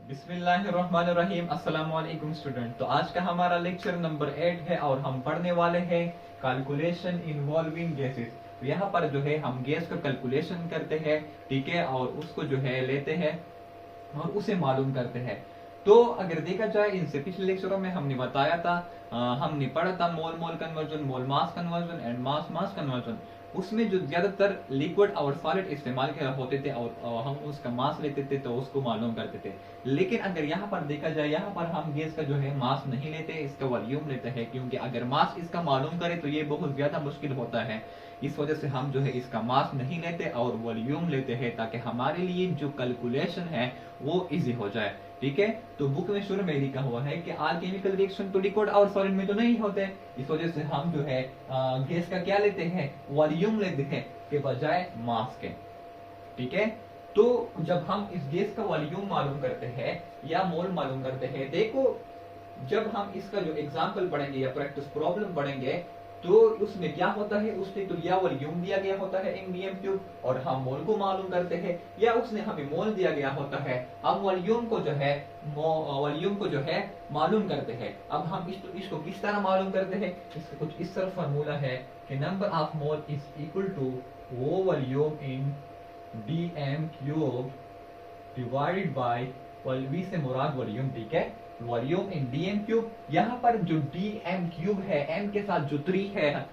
बिस्मिल्लाहिर्रहमानिर्रहीम। अस्सलाम वालेकुम स्टूडेंट। तो आज का हमारा लेक्चर नंबर 8 है और हम पढ़ने वाले हैं कैलकुलेशन इन्वॉल्विंग गैसेस। तो यहाँ पर जो है हम गैस का कैलकुलेशन करते हैं, ठीक है, और उसको जो है लेते हैं और उसे मालूम करते हैं। तो अगर देखा जाए, इनसे पिछले लेक्चरों में हमने बताया था, हमने पढ़ा था mole mole conversion, mole mass conversion and mass mass conversion. उसमें जो ज्यादातर लिक्विड और सॉलिड इस्तेमाल होते थे और हम उसका मास लेते थे तो उसको मालूम करते थे। लेकिन अगर यहाँ पर देखा जाए, यहाँ पर हम गैस का जो है मास नहीं लेते, इसका वॉल्यूम लेते हैं, क्योंकि अगर मास इसका मालूम करें तो ये बहुत ज्यादा मुश्किल होता है। इस वजह से हम जो है इसका मास नहीं लेते और वॉल्यूम लेते हैं, ताकि हमारे लिए जो कैलकुलेशन है वो इजी हो जाए, ठीक है। तो बुक में शुरू में लिखा हुआ है कि ऑल केमिकल रिएक्शन तो लिक्विड और सॉलिड में तो नहीं होते, इस वजह से हम जो है गैस का क्या लेते हैं, वॉल्यूम लेते हैं के बजाय मास के, ठीक है। तो जब हम इस गैस का वॉल्यूम मालूम करते हैं या मोल मालूम करते हैं, देखो जब हम इसका जो एग्जाम्पल पढ़ेंगे या प्रैक्टिस प्रॉब्लम पढ़ेंगे तो उसमें क्या होता है, उसने तो या वॉल्यूम दिया गया होता है इन डीएम क्यूब और हम मोल को मालूम करते हैं, या उसने हमें मोल दिया गया होता है, हम वॉल्यूम को जो है मालूम करते हैं। अब हम इसको किस तरह मालूम करते हैं, इसका कुछ इस तरह फार्मूला है कि number of mole is equal to वो volume in DM cube divided by V से मुराद वॉल्यूम, ठीक है, वॉल्यूम इन डीएम क्यूब। यहाँ पर जो डीएम क्यूब है, एम के साथ जो 3 है,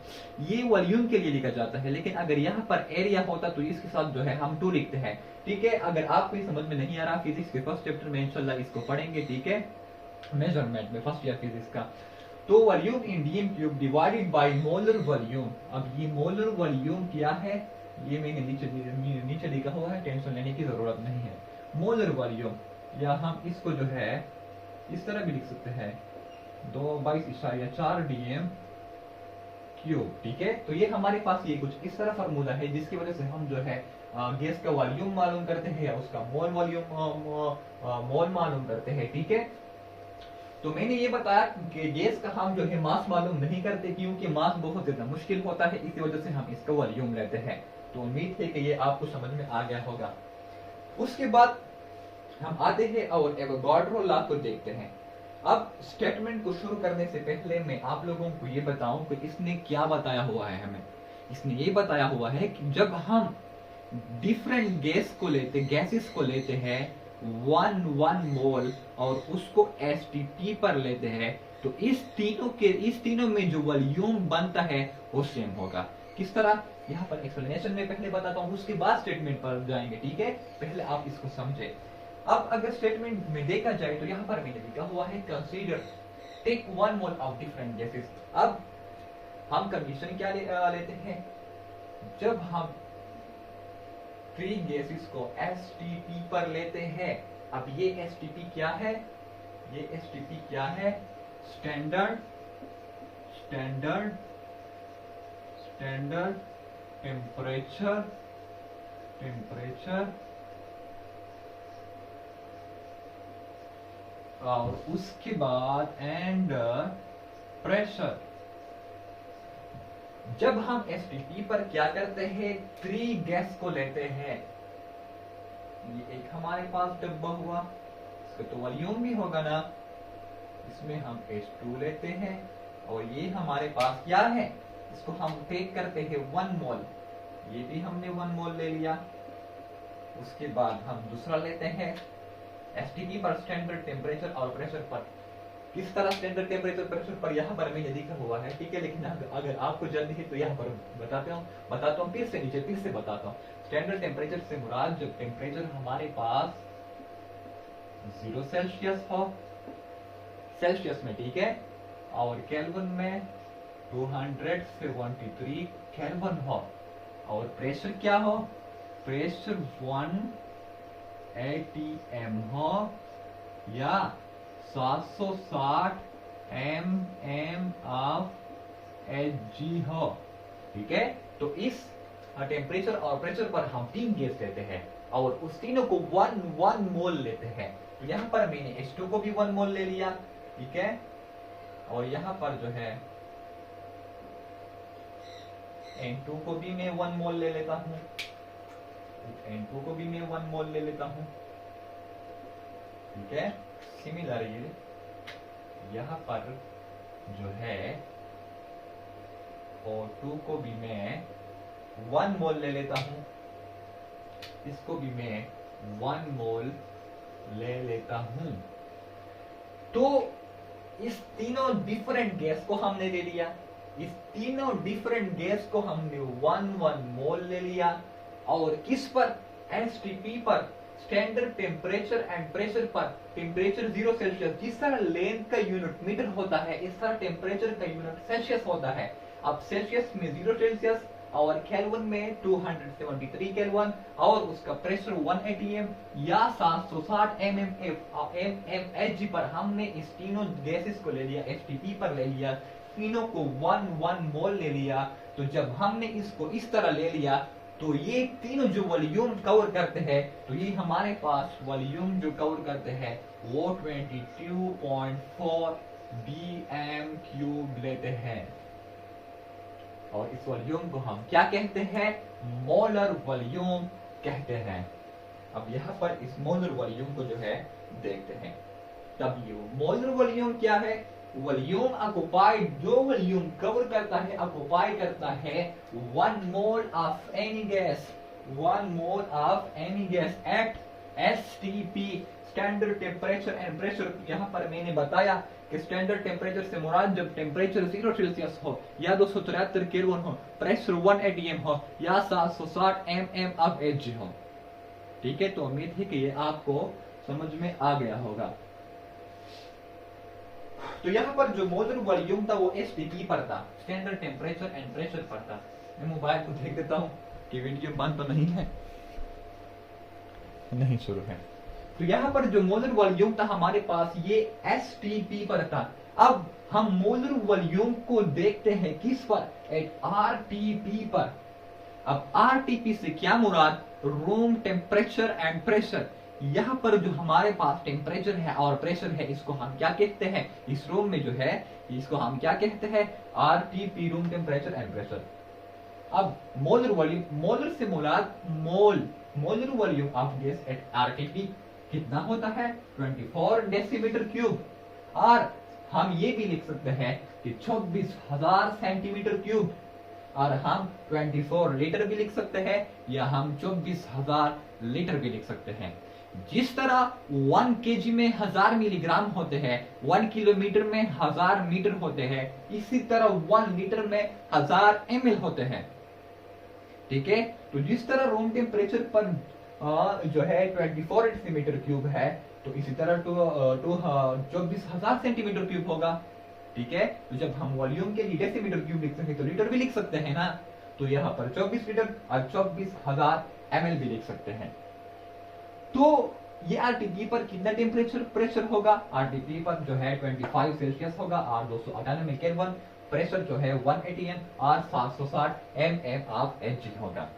ये वॉल्यूम के लिए लिखा जाता है, लेकिन अगर यहाँ पर एरिया होता तो इसके साथ जो है हम 2 लिखते हैं, ठीक है। अगर आपको ये समझ में नहीं आ रहा, फिजिक्स के फर्स्ट चैप्टर में इंशाल्लाह इसको पढ़ेंगे, ठीक है, मेजरमेंट में, फर्स्ट ईयर फिजिक्स का। तो volume in DM cube divided by molar volume. अब ये मोलर वॉल्यूम क्या है, ये मैंने नीचे लिखा हुआ है, टेंशन लेने की जरूरत नहीं है। मोलर वॉल्यूम, या हम इसको जो है इस तरह भी लिख सकते हैं, 2/22.4 डीएम क्यूब, ठीक है। तो ये हमारे पास ये कुछ इस तरह फार्मूला है जिसकी वजह से हम जो है गैस का वॉल्यूम मालूम करते हैं या उसका मोल मालूम करते हैं, ठीक है। तो मैंने ये बताया कि गैस का हम जो है मास मालूम नहीं करते, क्योंकि मास बहुत ज्यादा मुश्किल होता है, इसी वजह से हम इसका वॉल्यूम लेते हैं। तो उम्मीद है कि ये आपको समझ में आ गया होगा। उसके बाद हम आते हैं और एवोगाड्रो लॉ को देखते हैं। अब स्टेटमेंट को शुरू करने से पहले मैं आप लोगों को ये बताऊं कि इसने क्या बताया हुआ है हमें। इसने ये बताया हुआ है कि जब हम डिफरेंट गैसेस को लेते हैं 1 मोल और उसको एसटीपी पर लेते हैं, तो इस तीनों में जो वॉल्यूम बनता है वो सेम होगा। किस तरह, यहाँ पर एक्सप्लेनेशन में पहले बताता हूँ, उसके बाद स्टेटमेंट पर जाएंगे, ठीक है। पहले आप इसको समझे। अब अगर स्टेटमेंट में देखा जाए तो यहाँ पर मैंने लिखा हुआ है consider take 1 mole of different gases. अब हम कंडीशन क्या लेते हैं, जब हम 3 गैसेस को एसटीपी पर लेते हैं। अब ये एसटीपी क्या है, ये एसटीपी क्या है, स्टैंडर्ड स्टैंडर्ड स्टैंडर्ड टेम्परेचर और उसके बाद एंड प्रेशर। जब हम एसटीपी पर क्या करते हैं, 3 गैस को लेते हैं, ये एक हमारे पास डब्बा हुआ, इसका तो वॉल्यूम भी होगा ना, इसमें हम H2 लेते हैं और ये हमारे पास क्या है, इसको हम टेक करते हैं 1 मोल, ये भी हमने 1 मोल ले लिया। उसके बाद हम दूसरा लेते हैं एसटीपी पर स्टैंडर्ड टेम्परेचर और प्रेशर पर। किस तरह स्टैंडर्ड टेम्परेचर प्रेशर पर, यहाँ पर मैंने लिखा हुआ है, ठीक है, लेकिन अगर आपको जल्दी है तो यहाँ पर बताता हूँ फिर से बताता हूँ। स्टैंडर्ड टेम्परेचर से मुराद जब टेम्परेचर हमारे पास 0 सेल्सियस हो, सेल्सियस में, ठीक है, और केल्विन में 273 केल्विन हो, और प्रेशर क्या हो, प्रेशर 1 atm हो या 760 mm ऑफ Hg हो, ठीक है। तो इस टेम्परेचर और प्रेशर पर हम 3 गैस लेते हैं और उस तीनों को 1 मोल लेते हैं। तो यहाँ पर मैंने H2 को भी 1 मोल ले लिया, ठीक है, और यहाँ पर जो है N2 को भी मैं 1 मोल ले लेता हूँ, N2 को भी मैं 1 मोल ले लेता हूँ। ठीक है। सिमिलर ये यहाँ पर जो है O2 को भी मैं 1 मोल ले लेता हूं, इसको भी मैं 1 मोल ले लेता हूं। तो इस तीनों डिफरेंट गैस को हमने ले लिया, इस तीनों डिफरेंट गैस को हमने 1 मोल ले लिया, और किस पर, एसटीपी पर, स्टैंडर्ड टेम्परेचर एंड प्रेशर पर। टेम्परेचर 0 सेल्सियस, जिस तरह लेंथ का यूनिट मीटर होता है इस तरह टेम्परेचर का यूनिट सेल्सियस होता है। अब सेल्सियस में 0 सेल्सियस और केल्विन में 273 केल्विन, और उसका प्रेशर 1 एटीएम या 760 mmHg पर हमने इस तीनों गैसेस को ले लिया, एसटीपी पर ले लिया, तीनों को 1 मोल ले लिया। तो जब हमने इसको इस तरह ले लिया तो ये तीनों जो वॉल्यूम कवर करते हैं, तो ये हमारे पास वॉल्यूम जो कवर करते हैं वो 22.4 bm³ लेते हैं, और इस वॉल्यूम को हम क्या कहते हैं, मोलर वॉल्यूम कहते हैं। अब यहाँ पर इस मोलर वॉल्यूम को जो है देखते हैं। W मोलर वॉल्यूम क्या है, वॉल्यूम ऑक्युपाइड, जो वॉल्यूम कवर करता है, ऑक्युपाई करता है 1 mole of any gas, 1 mole of any gas at STP, standard temperature and pressure. यहाँ पर मैंने बताया कि स्टैंडर्ड टेम्परेचर से मुराद जब टेम्परेचर 0 सेल्सियस हो या 273 केल्विन हो, प्रेशर 1 एटीएम हो या 760 mmHg हो। ठीक है, तो उम्मीद है कि ये आपको समझ में आ गया होगा। तो यहाँ पर जो मोलर वॉल्यूम था वो एसटीपी पर था, स्टैंडर्ड टेम्परेचर एंड प्रेशर पर था। मैं मोबाइल को देख देता हूँ कि वीडियो बंद तो नहीं है, नहीं शुरू है। तो यहाँ पर जो मोलर वॉल्यूम था हमारे पास ये एसटीपी पर था। अब हम मोलर वॉल्यूम को देखते हैं किस पर, एट आरटीपी पर। अब आरटीपी से क्या मुराद, रूम टेम्परेचर एंड प्रेशर। यहाँ पर जो हमारे पास टेम्परेचर है और प्रेशर है, इसको हम क्या कहते हैं, इस रूम में जो है इसको हम क्या कहते हैं, RTP, room temperature and pressure. अब मोलर वॉल्यूम, मोलर से मुराद mole, molar volume of gas at RTP कितना होता है, 24 डेसीमीटर क्यूब। और हम ये भी लिख सकते हैं कि 24,000 सेंटीमीटर क्यूब, और हम 24 लीटर भी लिख सकते हैं, या हम 24,000 लीटर भी लिख सकते हैं। जिस तरह 1 kg में 1000 मिलीग्राम होते हैं, 1 किलोमीटर में 1000 मीटर होते हैं, इसी तरह 1 लीटर में 1000 ml होते हैं। ठीक है, तो जिस तरह रूम टेम्परेचर पर जो है 24 डेसीमीटर क्यूब है, तो इसी तरह 24,000 सेंटीमीटर क्यूब होगा। ठीक है, तो जब हम वॉल्यूम के लिए डेसीमीटर क्यूब लिखते हैं तो लीटर भी लिख सकते हैं ना, तो यहाँ पर 24 लीटर और 24,000 ml भी लिख सकते हैं। तो ये आरटीपी पर कितना टेम्परेचर प्रेशर होगा, आरटीपी पर जो है 25 सेल्सियस होगा और 298 केल्विन, प्रेशर जो है 1 एटीएम और 760 mmHg होगा।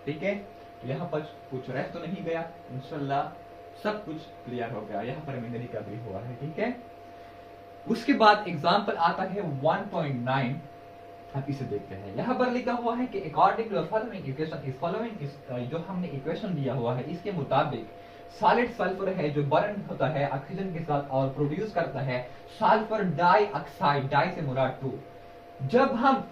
ठीक है, तो यहाँ पर कुछ रह तो नहीं गया, इंशाल्लाह सब कुछ क्लियर हो गया। यहाँ पर मैंने रिकवरी हुआ है। ठीक है, उसके बाद एग्जाम्पल आता है 1.9। अब इसे देखते हैं। यहाँ पर लिखा हुआ है कि according to the following equation, इस फॉलोइंग जो हमने इक्वेशन दिया हुआ है इसके मुताबिक सॉलिड सल्फर है जो बर्न होता है ऑक्सीजन के साथ और प्रोड्यूस करता है सल्फर डाइऑक्साइड, डाई से मुराद 2। जब हम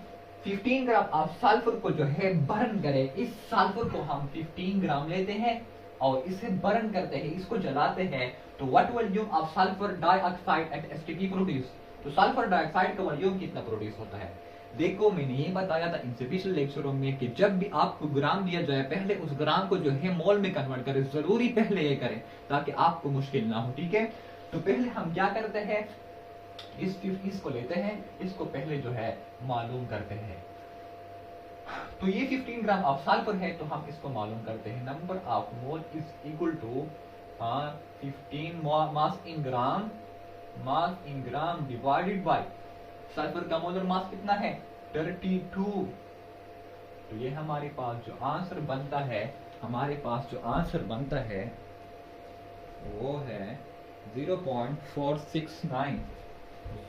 15 ग्राम ऑफ सल्फर को जो है बर्न करें, इस सल्फर को हम 15 ग्राम लेते हैं और इसे बर्न करते हैं, इसको जलाते हैं, तो what volume of sulphur dioxide eight STP produce, तो सल्फर डाइऑक्साइड का वॉल्यूम कितना प्रोड्यूस होता है। देखो मैंने ये बताया था इनसे पिछले लेक्चरों में कि जब भी आपको ग्राम दिया जाए पहले उस ग्राम को जो है मोल में कन्वर्ट करें, जरूरी पहले ये करें ताकि आपको मुश्किल ना हो। ठीक है, तो पहले हम क्या करते हैं, इसको लेते हैं, इसको पहले जो है मालूम करते हैं। तो ये 15 ग्राम ऑफ सल्फर है, तो हम इसको मालूम करते हैं। Number of mole is equal to 15 mass in gram divided by sulphur का मोलर मास कितना है 32। तो ये हमारे पास जो आंसर बनता है, हमारे पास जो आंसर बनता है वो है 0.469,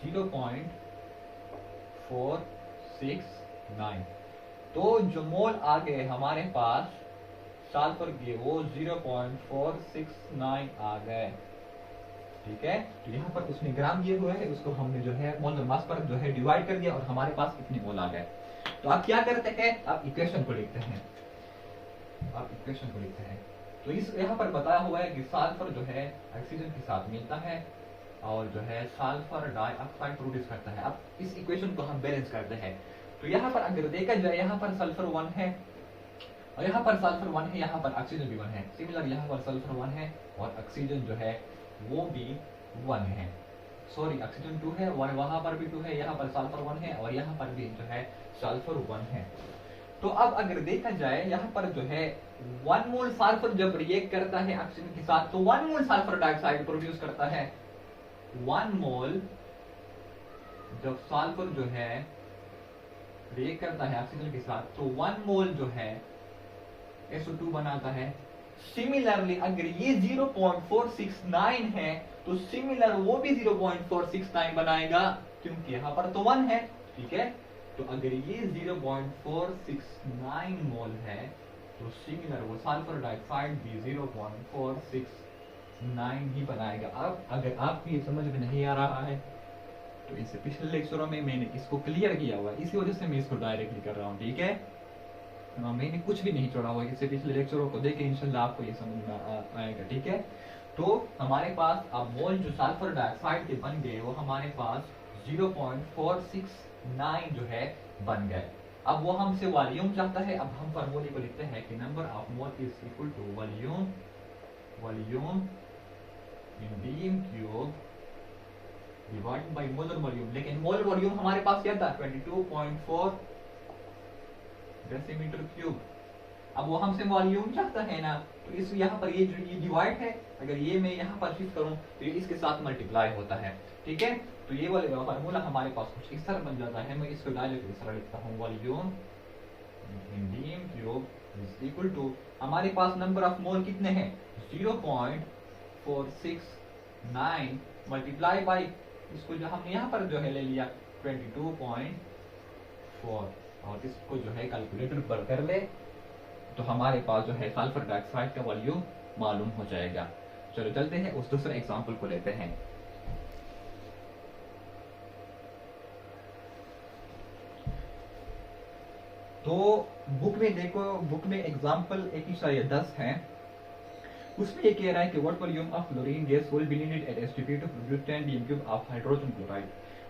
0.469। तो जो मोल आ गए हमारे पास सल्फर के वो 0.469 आ गए। ठीक है। तो यहाँ पर उसने ग्राम दिए हुए है, उसको हमने जो है मोलर मास पर जो है डिवाइड कर दिया और हमारे पास कितने मोल आ गए। तो आप क्या करते हैं, आप इक्वेशन को लिखते हैं, आप इक्वेशन को लिखते हैं। तो इस यहाँ पर बताया हुआ है कि सल्फर जो है ऑक्सीजन के साथ मिलता है और जो है सल्फर डाइऑक्साइड प्रोड्यूस करता है। अब इस इक्वेशन को हम बैलेंस करते हैं। तो यहाँ पर अगर देखा जाए, यहाँ पर सल्फर 1 है और यहाँ पर सल्फर 1 है, यहाँ पर ऑक्सीजन भी 1 है। सिमिलर यहाँ पर सल्फर 1 है और ऑक्सीजन जो है वो भी 1 है। सॉरी, ऑक्सीजन 2 है और वहां पर भी 2 है, यहाँ पर सल्फर 1 है और यहाँ पर भी जो है सल्फर 1 है। तो अब अगर देखा जाए, यहाँ पर जो है 1 मोल सल्फर जब रिएक्ट करता है ऑक्सीजन के साथ तो 1 मोल सल्फर डाइऑक्साइड प्रोड्यूस करता है। 1 मोल जब सल्फर जो है रिएक्ट करता है ऑक्सीजन के साथ तो 1 मोल जो है SO2 बनाता है। सिमिलरली अगर ये 0.469 है तो सिमिलर वो भी 0.469 बनाएगा, क्योंकि यहाँ पर तो 1 है। ठीक है, तो अगर ये 0.469 मोल है तो सिमिलर वो सल्फर डाइऑक्साइड भी 0.469 ही बनाएगा। अब अगर आपको ये समझ में नहीं आ रहा है तो इससे पिछले लेक्चरों में मैंने इसको क्लियर किया हुआ है, इसी वजह से मैं इसको डायरेक्टली कर रहा हूँ। ठीक है, मैंने कुछ भी नहीं छोड़ा हुआ, इससे पिछले लेक्चरों को देखें, इंशाल्लाह आपको ये समझ में आएगा। ठीक है, तो हमारे पास अब मोल जो सल्फर डाइऑक्साइड के बन गए वो हमारे पास 0.469 जो है बन गए। अब वो हमसे वॉल्यूम चाहता है। अब हम फॉर्मूले को लिखते हैं कि number of mole is equal to volume in DM cube divided by molar volume. लेकिन मोलर वॉल्यूम हमारे पास क्या था, 22.4 डेसीमीटर क्यूब। अब वो हमसे वॉल्यूम चाहता है ना, तो इस यहाँ पर ये जो ये डिवाइड है, अगर ये मैं यहाँ पर शिफ्ट करूं तो ये इसके साथ मल्टीप्लाई होता है। ठीक है, तो ये वाला फार्मूला हमारे पास कुछ इस तरह बन जाता है। मैं इसको डायरेक्ट इस तरह लिखता हूँ, volume in DM cube is equal to, हमारे पास नंबर ऑफ मोल कितने हैं 0.469 मल्टीप्लाई बाई इसको जो हमने यहाँ पर जो है ले लिया 22.4 और इसको जो है कैलकुलेटर पर कर ले तो हमारे पास जो है सल्फर डाइऑक्साइड का वॉल्यूम मालूम हो जाएगा। चलो चलते हैं उस दूसरे एग्जांपल को लेते हैं। तो बुक में देखो, बुक में एग्जांपल 1/10 है, उसमें ये कह रहा है कि what volume of chlorine gas will be needed at STP to produce 10 DM cube of hydrogen chloride.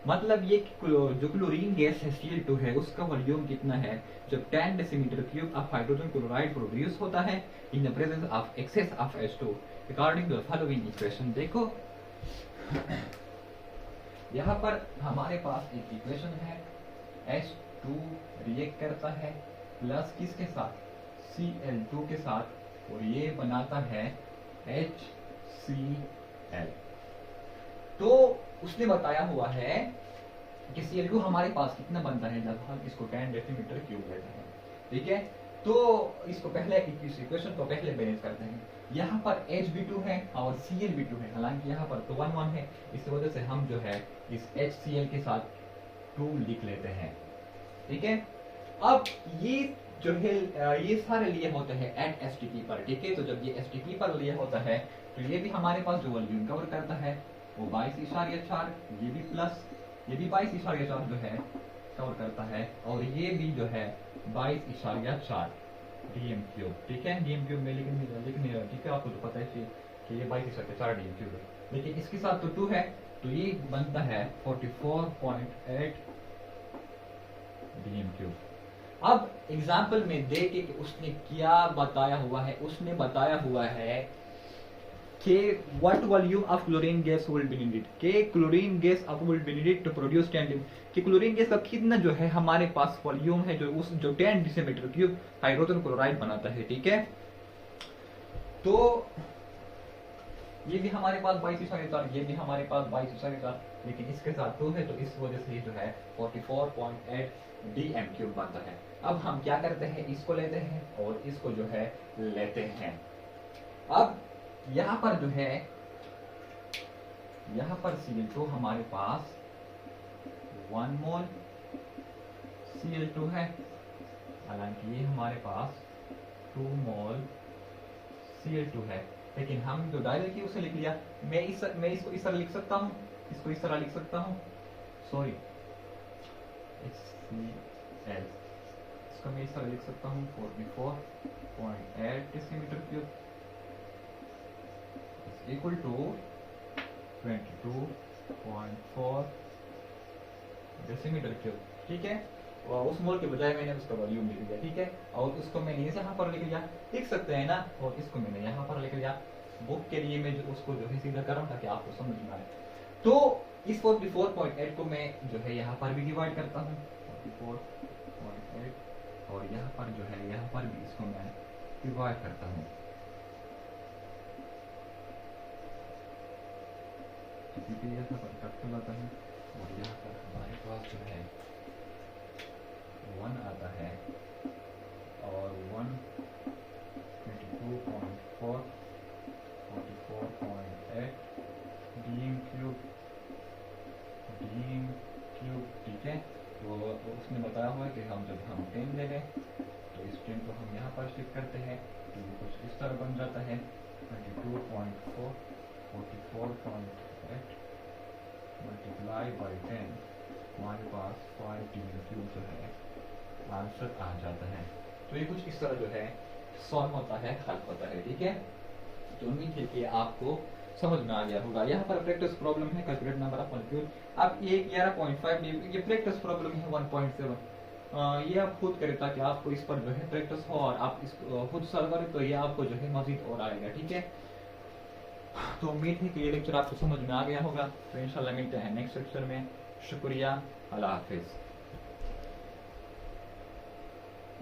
मतलब ये जो क्लोरीन गैस है Cl2 है उसका वॉल्यूम कितना है जब 10 decimetre cube of hydrogen chloride produce होता है in the presence of excess of H2 according to the following equation. देखो यहाँ पर हमारे पास एक इक्वेशन है, H2 रिएक्ट करता है प्लस किसके साथ, Cl2 के साथ, और ये बनाता है HCl। तो उसने बताया हुआ है कि Cl2 हमारे पास कितना बनता है जब हम इसको 10 डेसीमीटर क्यूब लेते हैं। ठीक है, तो इसको पहले इस इक्वेशन को पहले बैलेंस करते हैं। यहाँ पर Hb2 है और Clb2 है, हालांकि यहाँ पर तो 1 1 है, इस वजह से हम जो है इस HCl के साथ 2 लिख लेते हैं। ठीक है, अब ये जो है ये सारे लिए होते हैं एट एसटीपी पर। ठीक है, तो जब ये एसटीपी पर लिए होता है तो ये भी हमारे पास जो वॉल्यूम कवर करता है वो 22.4, ये भी प्लस ये भी 22.4 जो है कवर करता है और ये भी जो है 22.4 डीएम क्यूब। ठीक है, डीएम क्यूब में लिख नहीं रहा, ठीक है, आपको तो पता है कि ये 22.4 डीएम क्यूब है, लेकिन इसके साथ तो 2 है तो ये बनता है 44.8 डीएम क्यूब। अब एग्जाम्पल में देखे कि उसने क्या बताया हुआ है, उसने बताया हुआ है कि what volume of chlorine gas will be needed, कि chlorine gas of will be needed to produce 10 कि क्लोरीन गैस का कितना जो है हमारे पास वॉल्यूम है जो 10 डेसीमीटर क्यूब हाइड्रोजन क्लोराइड बनाता है। ठीक है, तो ये भी हमारे पास 22.4, ये भी हमारे पास 22.4, लेकिन इसके साथ 2 है तो इस वजह से जो है 44.8 डीएम क्यूब बनता है। अब हम क्या करते हैं, इसको लेते हैं और इसको जो है लेते हैं। अब यहाँ पर जो है यहाँ पर Cl2 हमारे पास 1 मोल Cl2 है, हालांकि ये हमारे पास 2 मोल Cl2 है। लेकिन हम जो डायरेक्टली उसे लिख लिया। मैं इसको इस तरह लिख सकता हूँ, इसको इस तरह लिख सकता हूँ, सॉरी HCl, इसको मैं इस तरह लिख सकता हूँ 44.8 decimetre cube equal to 22.4 decimetre cube. ठीक है, और उस मोल के बजाय मैंने उसका वॉल्यूम लिख दिया। ठीक है, और उसको मैंने यहाँ पर लिख लिया, लिख सकते हैं ना, और इसको मैंने यहाँ पर लिख लिया। बुक के लिए मैं जो उसको जो है सीधा कर रहा हूँ ताकि आपको समझ में आए। तो इस 44.8 को मैं जो है यहाँ पर भी डिवाइड करता हूँ 44.8, और यहाँ पर जो है यहाँ पर भी इसको मैं डिवाइड करता हूँ। यहाँ पर कट लाता हूँ, और यहाँ पर हमारे पास जो है 1 आता है, और 1 22.4 44.8 डीएम क्यूब। ठीक है, तो उसने बताया हुआ है कि हम जब हम 10 ले लें तो इस 10 को हम यहाँ पर शिफ्ट करते हैं तो वो कुछ इस तरह बन जाता है 22.4 44.8 मल्टीप्लाई बाई 10, हमारे पास 5 डीएम क्यूब जो है आंसर आ जाता है। तो ये कुछ इस तरह जो है सॉल्व होता है, हल होता है। ठीक है, तो उम्मीद है कि आपको समझ में आ गया होगा। यहाँ पर प्रैक्टिस प्रॉब्लम है, कैलकुलेट नंबर ऑफ मॉलिक्यूल। अब ये 11.5 ये प्रैक्टिस प्रॉब्लम है 1.7। ये आप खुद करें ताकि आपको इस पर जो है प्रैक्टिस हो, और आप इसको खुद सॉल्व करें तो ये आपको जो है मजीद और आएगा। ठीक है, तो उम्मीद है कि ये लेक्चर आपको समझ में आ गया होगा। तो इंशाल्लाह मिलते हैं नेक्स्ट लेक्चर में। शुक्रिया, अल्लाह हाफिज।